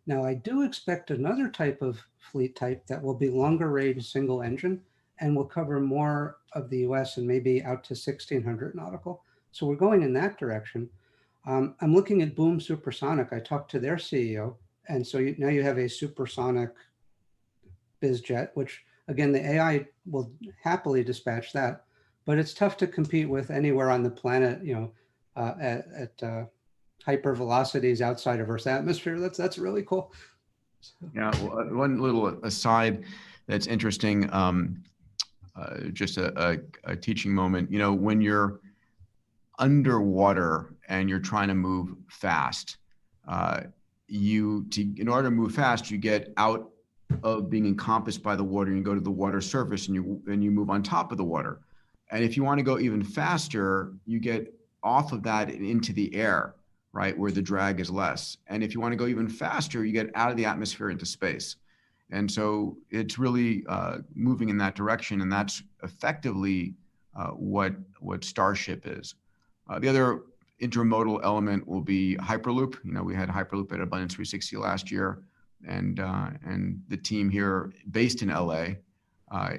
Now, I do expect another type of fleet type that will be longer range single engine and will cover more of the US and maybe out to 1600 nautical. So we're going in that direction. I'm looking at Boom Supersonic. I talked to their CEO. And so now you have a supersonic biz jet, which again, the AI will happily dispatch that, but it's tough to compete with anywhere on the planet, at hyper velocities outside of Earth's atmosphere. That's really cool. So. Yeah, well, one little aside that's interesting, just a teaching moment. When you're underwater and you're trying to move fast, in order to move fast, you get out of being encompassed by the water and you go to the water surface and you move on top of the water. And if you want to go even faster, you get off of that and into the air, right, where the drag is less. And if you want to go even faster, you get out of the atmosphere into space. And so it's really moving in that direction, and that's effectively what Starship is. The other intermodal element will be Hyperloop. We had Hyperloop at Abundance 360 last year, and the team here based in LA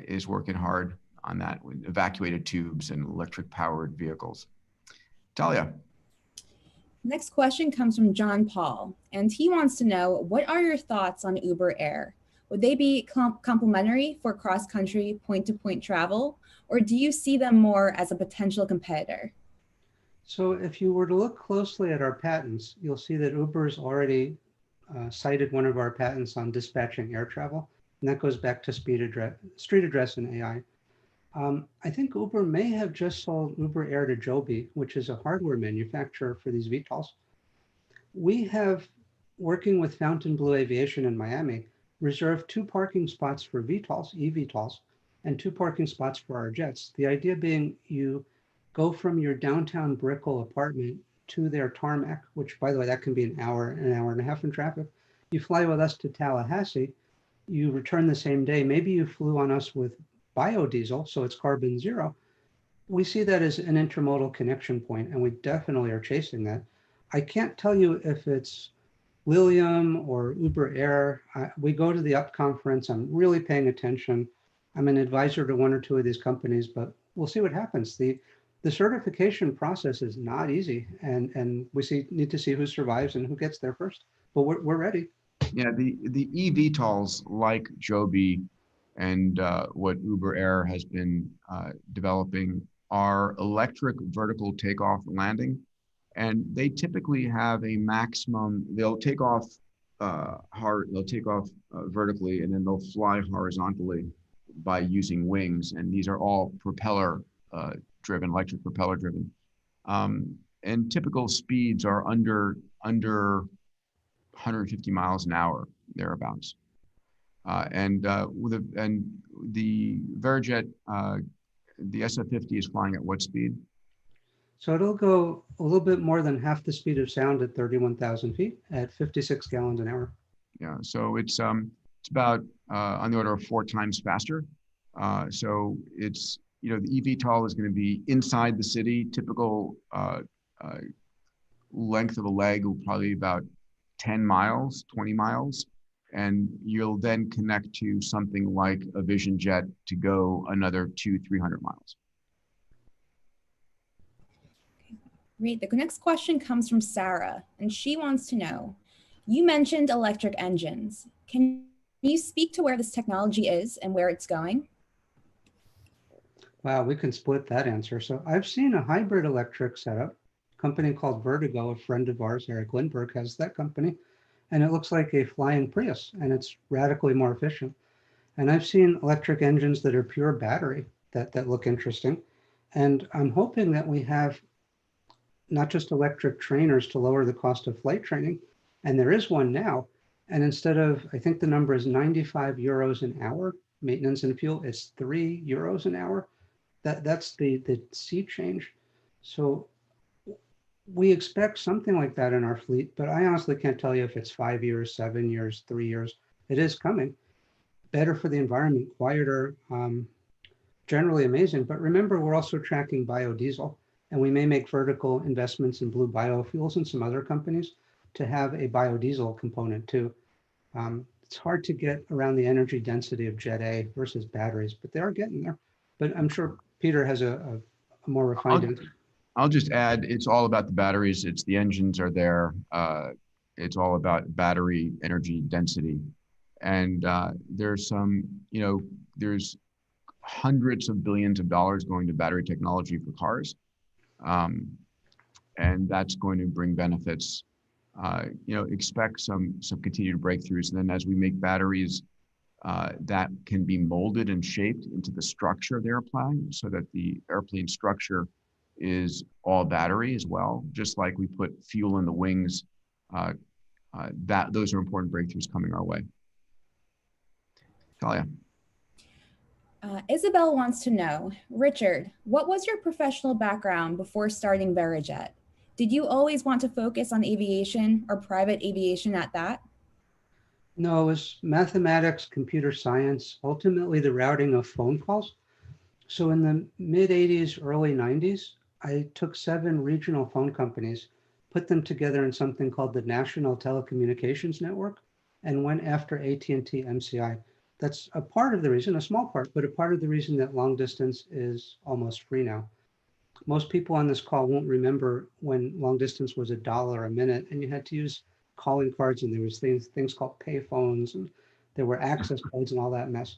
is working hard on that with evacuated tubes and electric powered vehicles. Talia. Next question comes from John Paul, and he wants to know, what are your thoughts on Uber Air? Would they be complementary for cross-country point-to-point travel, or do you see them more as a potential competitor? So if you were to look closely at our patents, you'll see that Uber's already cited one of our patents on dispatching air travel, and that goes back to street address and AI. I think Uber may have just sold Uber Air to Joby, which is a hardware manufacturer for these VTOLs. We have, working with Fontainebleau Aviation in Miami, reserved 2 parking spots for VTOLs, eVTOLs, and 2 parking spots for our jets. The idea being you go from your downtown Brickell apartment to their tarmac, which, by the way, that can be an hour and a half in traffic. You fly with us to Tallahassee, you return the same day. Maybe you flew on us with biodiesel, so it's carbon zero. We see that as an intermodal connection point, and we definitely are chasing that. I can't tell you if it's Lilium or Uber Air. We go to the UP conference. I'm really paying attention. I'm an advisor to 1 or 2 of these companies, but we'll see what happens. The certification process is not easy, and we need to see who survives and who gets there first. But we're ready. Yeah, the eVTOLs like Joby and what Uber Air has been developing are electric vertical takeoff and landing, and they typically have a maximum. They'll take off vertically, and then they'll fly horizontally by using wings, and these are all propeller driven, electric propeller driven, and typical speeds are under 150 miles an hour, thereabouts. And the Verijet, the SF50 is flying at what speed? So it'll go a little bit more than half the speed of sound at 31,000 feet at 56 gallons an hour. Yeah, so it's about on the order of 4 times faster. So it's, the eVTOL is going to be inside the city. Typical length of a leg will probably be about 10 miles, 20 miles. and you'll then connect to something like a Vision Jet to go another 200-300 miles. Great. The next question comes from Sarah, and she wants to know, you mentioned electric engines. Can you speak to where this technology is and where it's going? Wow, we can split that answer. So I've seen a hybrid electric setup, a company called Vertigo, a friend of ours, Eric Lindbergh, has that company. And it looks like a flying Prius, and it's radically more efficient. And I've seen electric engines that are pure battery that look interesting. And I'm hoping that we have not just electric trainers to lower the cost of flight training, and there is one now. And instead of, I think the number is 95 euros an hour, maintenance and fuel, it's 3 euros an hour. That's the sea change. So we expect something like that in our fleet, but I honestly can't tell you if it's 5 years, 7 years, 3 years. It is coming. Better for the environment, quieter, generally amazing. But remember, we're also tracking biodiesel, and we may make vertical investments in blue biofuels and some other companies to have a biodiesel component too. It's hard to get around the energy density of Jet A versus batteries, but they are getting there. But I'm sure Peter has a more refined answer. I'll just add, it's all about the batteries. It's the engines are there. It's all about battery energy density. And there's some, there's hundreds of billions of dollars going to battery technology for cars. And that's going to bring benefits. Expect some continued breakthroughs. And then as we make batteries that can be molded and shaped into the structure of the airplane, so that the airplane structure is all battery as well, just like we put fuel in the wings. Those are important breakthroughs coming our way. Talia. Isabel wants to know, Richard, what was your professional background before starting Verijet? Did you always want to focus on aviation or private aviation at that? No, it was mathematics, computer science, ultimately the routing of phone calls. So in the mid 80s, early 90s, I took 7 regional phone companies, put them together in something called the National Telecommunications Network, and went after AT&T MCI. That's a part of the reason, a small part, but a part of the reason that long distance is almost free now. Most people on this call won't remember when long distance was $1 a minute and you had to use calling cards, and there was things called pay phones, and there were access codes and all that mess.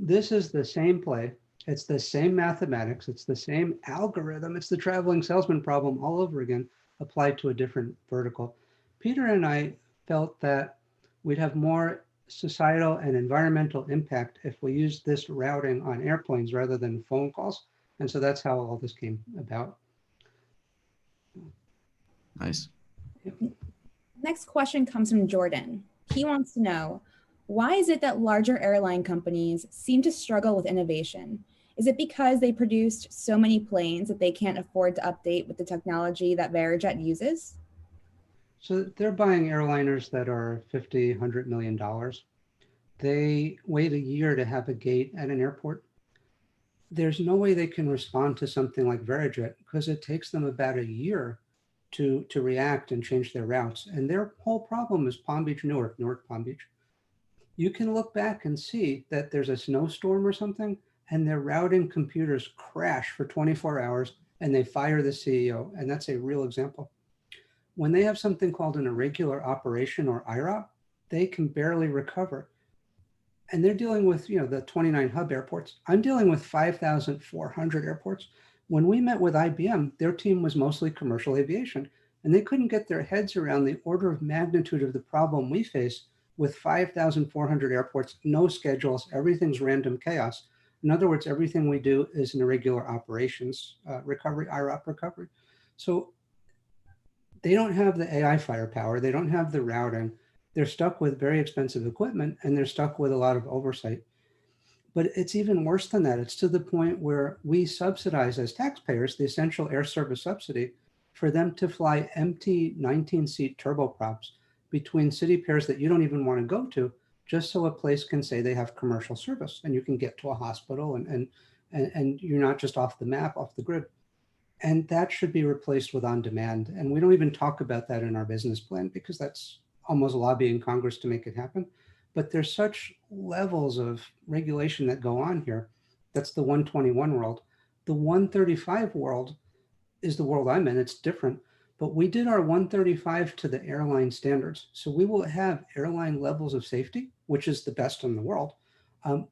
This is the same play. It's the same mathematics. It's the same algorithm. It's the traveling salesman problem all over again, applied to a different vertical. Peter and I felt that we'd have more societal and environmental impact if we used this routing on airplanes rather than phone calls. And so that's how all this came about. Nice. Next question comes from Jordan. He wants to know, why is it that larger airline companies seem to struggle with innovation? Is it because they produced so many planes that they can't afford to update with the technology that Verijet uses? So they're buying airliners that are $50, $100 million. They wait a year to have a gate at an airport. There's no way they can respond to something like Verijet because it takes them about a year to react and change their routes. And their whole problem is Palm Beach, Newark, Palm Beach. You can look back and see that there's a snowstorm or something, and their routing computers crash for 24 hours and they fire the CEO. And that's a real example. When they have something called an irregular operation or IROP, they can barely recover. And they're dealing with, the 29 hub airports. I'm dealing with 5,400 airports. When we met with IBM, their team was mostly commercial aviation, and they couldn't get their heads around the order of magnitude of the problem we face with 5,400 airports, no schedules, everything's random chaos. In other words, everything we do is an irregular operations recovery, IROP recovery. So they don't have the AI firepower. They don't have the routing. They're stuck with very expensive equipment, and they're stuck with a lot of oversight. But it's even worse than that. It's to the point where we subsidize as taxpayers the essential air service subsidy for them to fly empty 19-seat turboprops between city pairs that you don't even want to go to, just so a place can say they have commercial service and you can get to a hospital and you're not just off the map, off the grid. And that should be replaced with on-demand. And we don't even talk about that in our business plan because that's almost lobbying Congress to make it happen. but there's such levels of regulation that go on here. That's the 121 world. The 135 world is the world I'm in. It's different, but we did our 135 to the airline standards. So we will have airline levels of safety, which is the best in the world.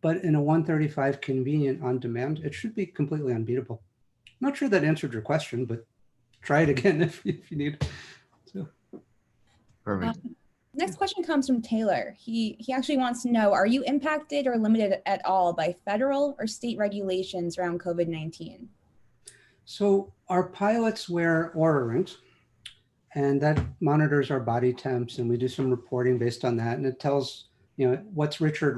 But in a 135 convenient on demand, it should be completely unbeatable. Not sure that answered your question, but try it again if you need. So. Perfect. Next question comes from Taylor. He actually wants to know, are you impacted or limited at all by federal or state regulations around COVID-19? So our pilots wear Oura rings, and that monitors our body temps, and we do some reporting based on that, and it tells, you know, what's Richard's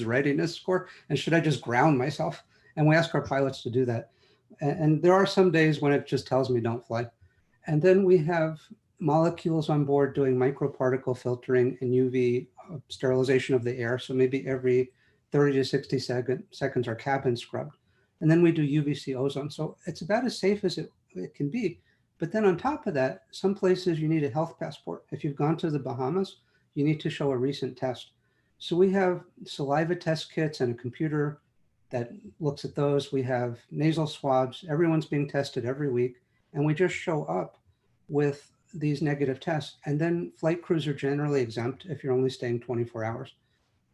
readiness score, and should I just ground myself? And we ask our pilots to do that. And there are some days when it just tells me don't fly. And then we have molecules on board doing microparticle filtering and UV sterilization of the air. So maybe every 30 to 60 seconds our cabin's scrubbed. And then we do UVC ozone. So it's about as safe as it can be. But then on top of that, some places you need a health passport. If you've gone to the Bahamas, you need to show a recent test. So we have saliva test kits and a computer that looks at those. We have nasal swabs. Everyone's being tested every week. And we just show up with these negative tests. And then flight crews are generally exempt if you're only staying 24 hours.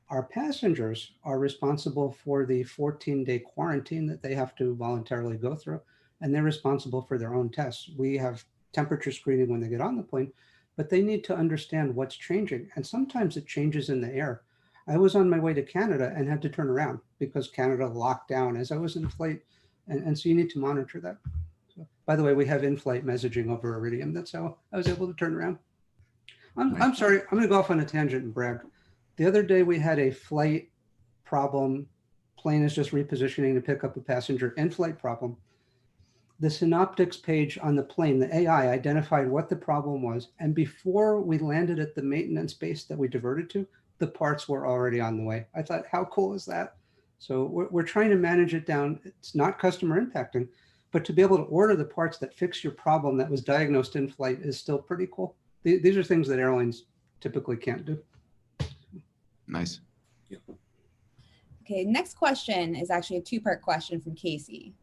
Our passengers are responsible for the 14-day quarantine that they have to voluntarily go through, and they're responsible for their own tests. We have temperature screening when they get on the plane, but they need to understand what's changing. And sometimes it changes in the air. I was on my way to Canada and had to turn around because Canada locked down as I was in flight. And so you need to monitor that. So, by the way, we have in-flight messaging over Iridium. That's how I was able to turn around. I'm sorry, I'm gonna go off on a tangent and brag. The other day we had a flight problem. Plane is just repositioning to pick up a passenger, in-flight problem. The synoptics page on the plane, the AI identified what the problem was. And before we landed at the maintenance base that we diverted to, the parts were already on the way. I thought, how cool is that? So we're trying to manage it down. It's not customer impacting, but to be able to order the parts that fix your problem that was diagnosed in flight is still pretty cool. These are things that airlines typically can't do. Nice. Yeah. Okay, next question is actually a two-part question from Casey.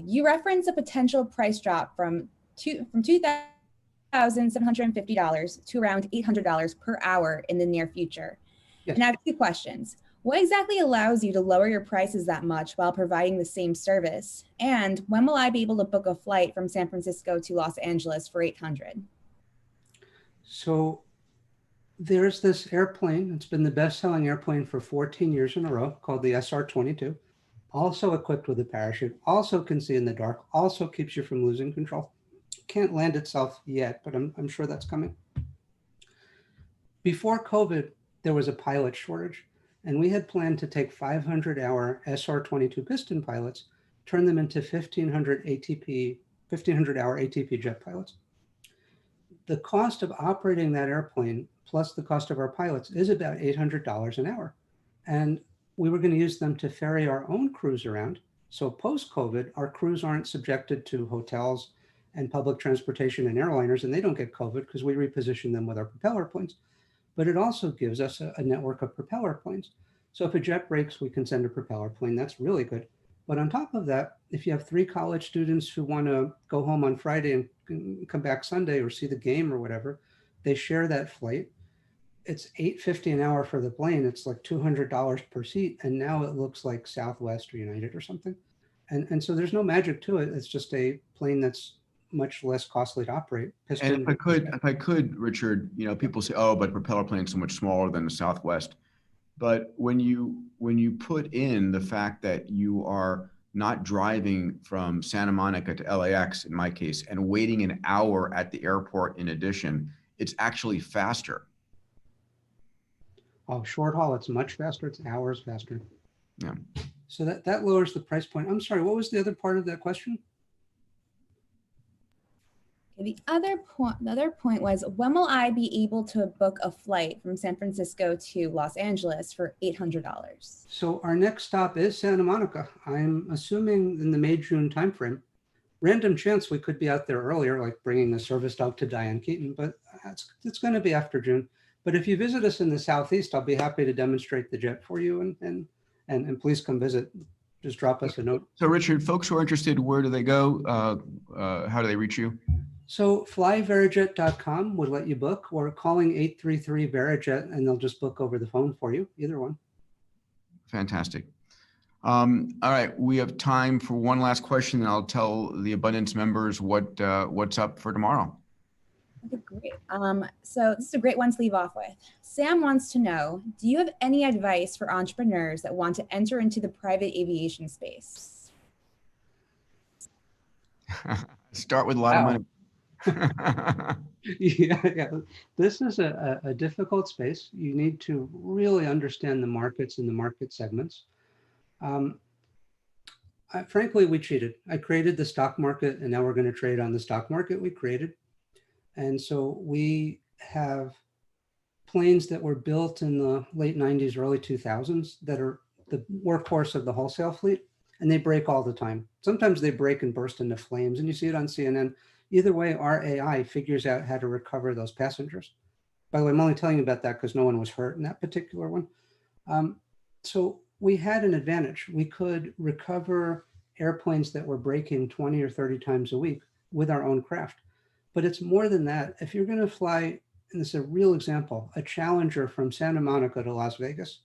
You reference a potential price drop from $2,750 to around $800 per hour in the near future. Yes. And I have two questions. What exactly allows you to lower your prices that much while providing the same service? And when will I be able to book a flight from San Francisco to Los Angeles for $800? So there's this airplane. It's been the best-selling airplane for 14 years in a row, called the SR-22. Also equipped with a parachute, also can see in the dark, also keeps you from losing control. Can't land itself yet, but I'm sure that's coming. Before COVID, there was a pilot shortage, and we had planned to take 500-hour SR-22 piston pilots, turn them into 1,500-hour ATP jet pilots. The cost of operating that airplane plus the cost of our pilots is about $800 an hour. And we were going to use them to ferry our own crews around. So post-COVID, our crews aren't subjected to hotels and public transportation and airliners, and they don't get COVID because we reposition them with our propeller planes. But it also gives us a network of propeller planes. So if a jet breaks, we can send a propeller plane. That's really good. But on top of that, if you have 3 college students who want to go home on Friday and come back Sunday or see the game or whatever, they share that flight. It's $850 an hour for the plane. It's like $200 per seat. And now it looks like Southwest or United or something. And so there's no magic to it. It's just a plane that's much less costly to operate. And if I could, Richard, you know, people say, oh, but propeller plane's so much smaller than the Southwest. But when you put in the fact that you are not driving from Santa Monica to LAX, in my case, and waiting an hour at the airport in addition, it's actually faster. Oh, short haul, it's much faster. It's hours faster. Yeah. So that lowers the price point. I'm sorry, what was the other part of that question? The other point was, when will I be able to book a flight from San Francisco to Los Angeles for $800? So our next stop is Santa Monica. I'm assuming in the May-June timeframe. Random chance we could be out there earlier, like bringing the service dog to Diane Keaton, but it's going to be after June. But if you visit us in the Southeast, I'll be happy to demonstrate the jet for you, and please come visit. Just drop us a note. So Richard, folks who are interested, where do they go? How do they reach you? So flyverijet.com would let you book, or calling 833-Verijet, and they'll just book over the phone for you, either one. Fantastic. All right, we have time for one last question, and I'll tell the Abundance members what's up for tomorrow. Okay, great. So this is a great one to leave off with. Sam wants to know, do you have any advice for entrepreneurs that want to enter into the private aviation space? Start with a lot of money. Yeah, this is a difficult space. You need to really understand the markets and the market segments. Frankly, we cheated. I created the stock market, and now we're going to trade on the stock market we created. And so we have planes that were built in the late 90s, early 2000s that are the workhorse of the wholesale fleet, and they break all the time. Sometimes they break and burst into flames, and you see it on CNN. Either way, our AI figures out how to recover those passengers. By the way, I'm only telling you about that because no one was hurt in that particular one. So we had an advantage. We could recover airplanes that were breaking 20 or 30 times a week with our own craft. But it's more than that. If you're going to fly, and this is a real example, a Challenger from Santa Monica to Las Vegas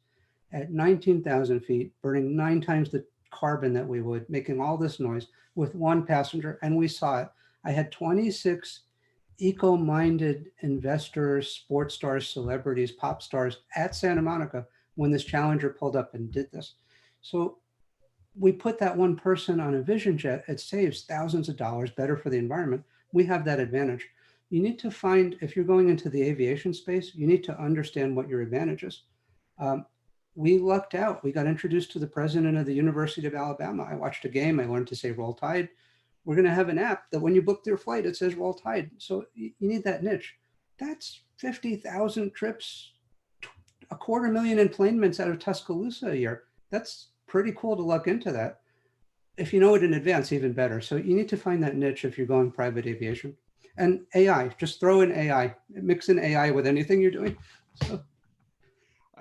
at 19,000 feet, burning 9 times the carbon that we would, making all this noise with one passenger, and we saw it. I had 26 eco-minded investors, sports stars, celebrities, pop stars at Santa Monica when this Challenger pulled up and did this. So we put that one person on a Vision Jet, it saves thousands of dollars, better for the environment. We have that advantage. You need to find, if you're going into the aviation space, you need to understand what your advantage is. We lucked out. We got introduced to the president of the University of Alabama. I watched a game. I learned to say roll tide. We're going to have an app that when you book your flight, it says roll tide. So you need that niche. That's 50,000 trips, 250,000 enplanements out of Tuscaloosa a year. That's pretty cool to luck into that. If you know it in advance, even better. So you need to find that niche if you're going private aviation. And AI, just throw in AI, mix in AI with anything you're doing. So.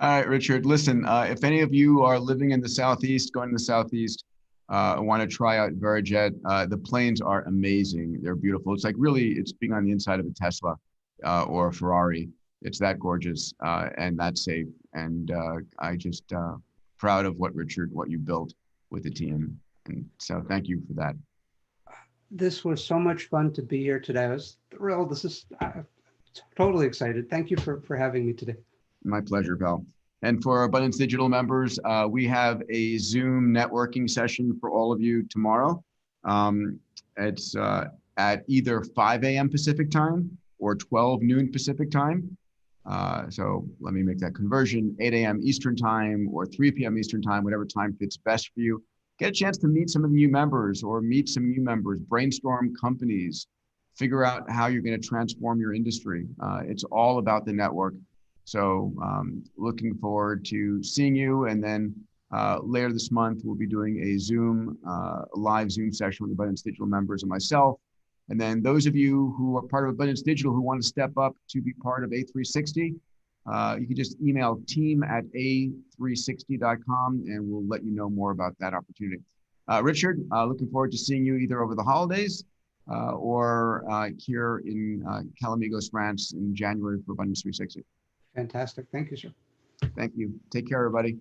All right, Richard, listen, if any of you are living in the Southeast, going to the Southeast, want to try out Verijet, the planes are amazing. They're beautiful. It's like really, it's being on the inside of a Tesla or a Ferrari. It's that gorgeous and that safe. And I just proud of what you built with the team. And so thank you for that. This was so much fun to be here today. I was thrilled. This is totally excited. Thank you for having me today. My pleasure, pal. And for Abundance Digital members, we have a Zoom networking session for all of you tomorrow. It's at either 5 a.m. Pacific time or 12 noon Pacific time. So let me make that conversion, 8 a.m. Eastern time or 3 p.m. Eastern time, whatever time fits best for you. Get a chance to meet some of the new members or meet some new members, brainstorm companies, figure out how you're going to transform your industry. It's all about the network. So looking forward to seeing you. And then later this month, we'll be doing a Zoom, live Zoom session with Abundance Digital members and myself. And then those of you who are part of Abundance Digital who want to step up to be part of A360, you can just email team@a360.com and we'll let you know more about that opportunity. Richard, looking forward to seeing you either over the holidays or here in Calamigos, France in January for Abundance 360. Fantastic. Thank you, sir. Thank you. Take care, everybody.